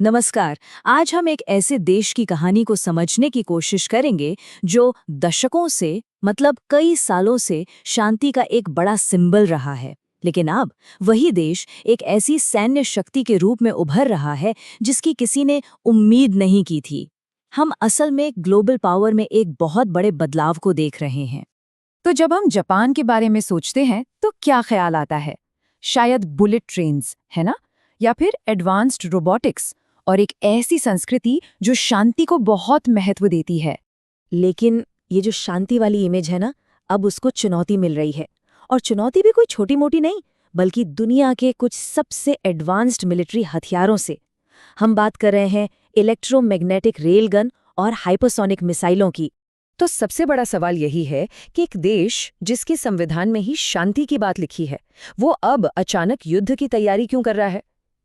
नमस्कार। आज हम एक ऐसे देश की कहानी को समझने की कोशिश करेंगे जो दशकों से मतलब कई सालों से शांति का एक बड़ा सिंबल रहा है। लेकिन अब वही देश एक ऐसी सैन्य शक्ति के रूप में उभर रहा है जिसकी किसी ने उम्मीद नहीं की थी। हम असल में ग्लोबल पावर में एक बहुत बड़े बदलाव को देख रहे हैं। तो जब हम जापान के बारे में सोचते हैं तो क्या ख्याल आता है? शायद बुलेट ट्रेन्स, है ना? या फिर एडवांस्ड रोबोटिक्स और एक ऐसी संस्कृति जो शांति को बहुत महत्व देती है। लेकिन ये जो शांति वाली इमेज है ना, अब उसको चुनौती मिल रही है। और चुनौती भी कोई छोटी मोटी नहीं, बल्कि दुनिया के कुछ सबसे एडवांस्ड मिलिट्री हथियारों से। हम बात कर रहे हैं इलेक्ट्रोमैग्नेटिक रेलगन और हाइपरसोनिक मिसाइलों की। तो सबसे बड़ा सवाल यही है कि एक देश जिसके संविधान में ही शांति की बात लिखी है, वो अब अचानक युद्ध की तैयारी क्यों कर रहा है?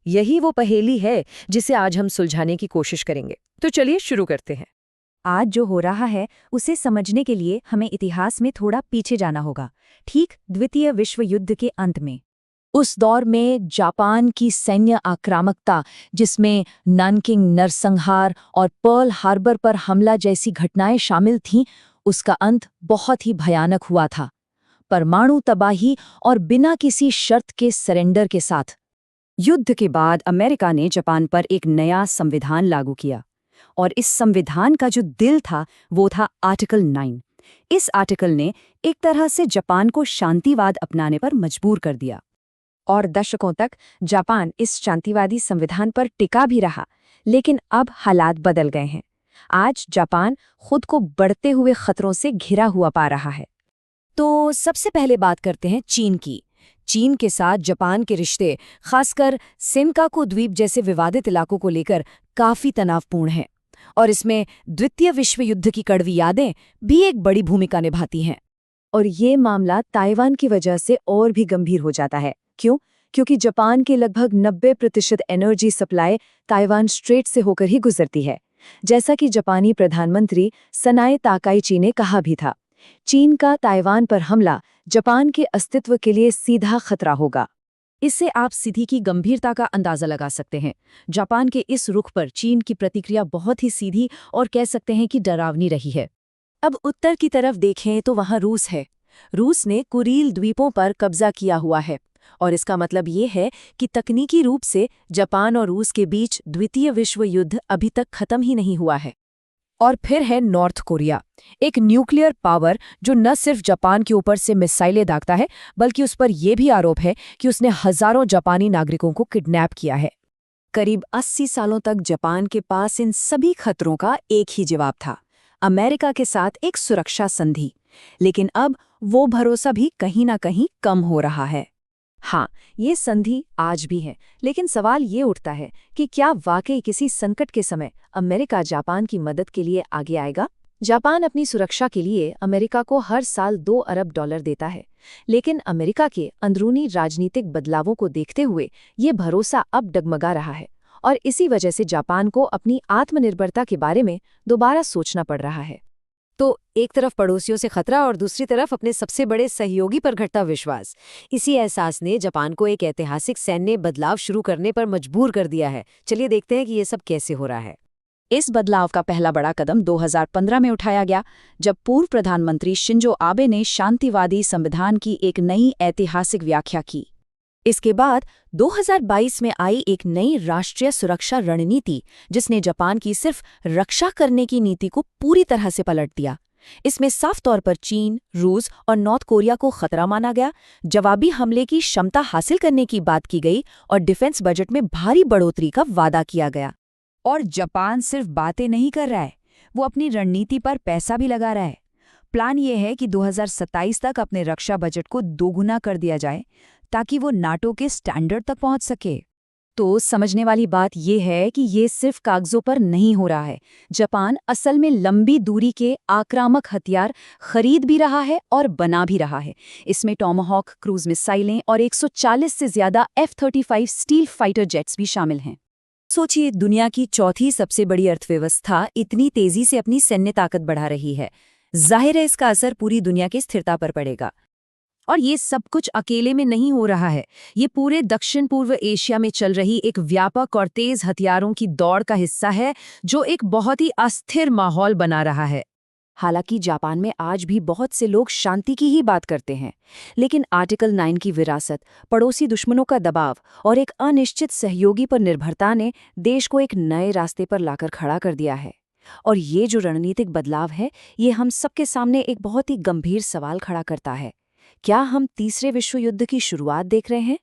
यही वो पहेली है जिसे आज हम सुलझाने की कोशिश करेंगे। तो चलिए शुरू करते हैं। आज जो हो रहा है उसे समझने के लिए हमें इतिहास में थोड़ा पीछे जाना होगा, ठीक द्वितीय विश्व युद्ध के अंत में। उस दौर में जापान की सैन्य आक्रामकता, जिसमें नानकिंग नरसंहार और पर्ल हार्बर पर हमला जैसी घटनाएं शामिल थीं, उसका अंत बहुत ही भयानक हुआ था। परमाणु तबाही और बिना किसी शर्त के सरेंडर के साथ। युद्ध के बाद अमेरिका ने जापान पर एक नया संविधान लागू किया, और इस संविधान का जो दिल था वो था आर्टिकल 9। इस आर्टिकल ने एक तरह से जापान को शांतिवाद अपनाने पर मजबूर कर दिया। और दशकों तक जापान इस शांतिवादी संविधान पर टिका भी रहा। लेकिन अब हालात बदल गए हैं। आज जापान खुद को बढ़ते हुए खतरों से घिरा हुआ पा रहा है। तो सबसे पहले बात करते हैं चीन की। चीन के साथ जापान के रिश्ते, खासकर सेनकाकू द्वीप जैसे विवादित इलाकों को लेकर, काफी तनावपूर्ण हैं। और इसमें द्वितीय विश्व युद्ध की कड़वी यादें भी एक बड़ी भूमिका निभाती हैं। और ये मामला ताइवान की वजह से और भी गंभीर हो जाता है। क्यों? क्योंकि जापान के लगभग 90% एनर्जी सप्लाई ताइवान स्ट्रेट से होकर ही गुजरती है। जैसा कि जापानी प्रधानमंत्री सनाए ताकाइची ने कहा भी था, चीन का ताइवान पर हमला जापान के अस्तित्व के लिए सीधा खतरा होगा। इससे आप स्थिति की गंभीरता का अंदाजा लगा सकते हैं। जापान के इस रुख पर चीन की प्रतिक्रिया बहुत ही सीधी और कह सकते हैं कि डरावनी रही है। अब उत्तर की तरफ देखें तो वहां रूस है। रूस ने कुरील द्वीपों पर कब्जा किया हुआ है, और इसका मतलब ये है कि तकनीकी रूप से जापान और रूस के बीच द्वितीय विश्व युद्ध अभी तक खत्म ही नहीं हुआ है। और फिर है नॉर्थ कोरिया, एक न्यूक्लियर पावर जो न सिर्फ जापान के ऊपर से मिसाइलें दागता है, बल्कि उस पर यह भी आरोप है कि उसने हजारों जापानी नागरिकों को किडनैप किया है। करीब 80 सालों तक जापान के पास इन सभी खतरों का एक ही जवाब था, अमेरिका के साथ एक सुरक्षा संधि। लेकिन अब वो भरोसा भी कहीं ना कहीं कम हो रहा है। हाँ, ये संधि आज भी है, लेकिन सवाल ये उठता है कि क्या वाकई किसी संकट के समय अमेरिका जापान की मदद के लिए आगे आएगा? जापान अपनी सुरक्षा के लिए अमेरिका को हर साल $2 अरब देता है, लेकिन अमेरिका के अंदरूनी राजनीतिक बदलावों को देखते हुए ये भरोसा अब डगमगा रहा है, और इसी वजह से जापान को अपनी आत्मनिर्भरता के बारे में दोबारा सोचना पड़ रहा है। तो एक तरफ पड़ोसियों से खतरा और दूसरी तरफ अपने सबसे बड़े सहयोगी पर घटता विश्वास। इसी एहसास ने जापान को एक ऐतिहासिक सैन्य बदलाव शुरू करने पर मजबूर कर दिया है। चलिए देखते हैं कि ये सब कैसे हो रहा है। इस बदलाव का पहला बड़ा कदम 2015 में उठाया गया, जब पूर्व प्रधानमंत्री शिंजो आबे ने शांतिवादी संविधान की एक नई ऐतिहासिक व्याख्या की। इसके बाद 2022 में आई एक नई राष्ट्रीय सुरक्षा रणनीति, जिसने जापान की सिर्फ रक्षा करने की नीति को पूरी तरह से पलट दिया। इसमें साफ तौर पर चीन, रूस और नॉर्थ कोरिया को खतरा माना गया, जवाबी हमले की क्षमता हासिल करने की बात की गई और डिफेंस बजट में भारी बढ़ोतरी का वादा किया गया। और जापान सिर्फ बातें नहीं कर रहा है, वो अपनी रणनीति पर पैसा भी लगा रहा है। प्लान ये है कि 2027 तक अपने रक्षा बजट को दोगुना कर दिया जाए, ताकि वो नाटो के स्टैंडर्ड तक पहुंच सके। तो समझने वाली बात यह है कि ये सिर्फ कागजों पर नहीं हो रहा है। जापान असल में लंबी दूरी के आक्रामक हथियार खरीद भी रहा है और बना भी रहा है। इसमें टॉमाहॉक क्रूज मिसाइलें और 140 से ज्यादा F-35 स्टील फाइटर जेट्स भी शामिल हैं। सोचिए, दुनिया की चौथी सबसे बड़ी अर्थव्यवस्था इतनी तेजी से अपनी सैन्य ताकत बढ़ा रही है। जाहिर है इसका असर पूरी दुनिया की स्थिरता पर पड़ेगा। और ये सब कुछ अकेले में नहीं हो रहा है, ये पूरे दक्षिण पूर्व एशिया में चल रही एक व्यापक और तेज हथियारों की दौड़ का हिस्सा है, जो एक बहुत ही अस्थिर माहौल बना रहा है। हालांकि जापान में आज भी बहुत से लोग शांति की ही बात करते हैं, लेकिन आर्टिकल 9 की विरासत, पड़ोसी दुश्मनों का दबाव और एक अनिश्चित सहयोगी पर निर्भरता ने देश को एक नए रास्ते पर लाकर खड़ा कर दिया है। और ये जो रणनीतिक बदलाव है, ये हम सबके सामने एक बहुत ही गंभीर सवाल खड़ा करता है। क्या हम तीसरे विश्व युद्ध की शुरुआत देख रहे हैं,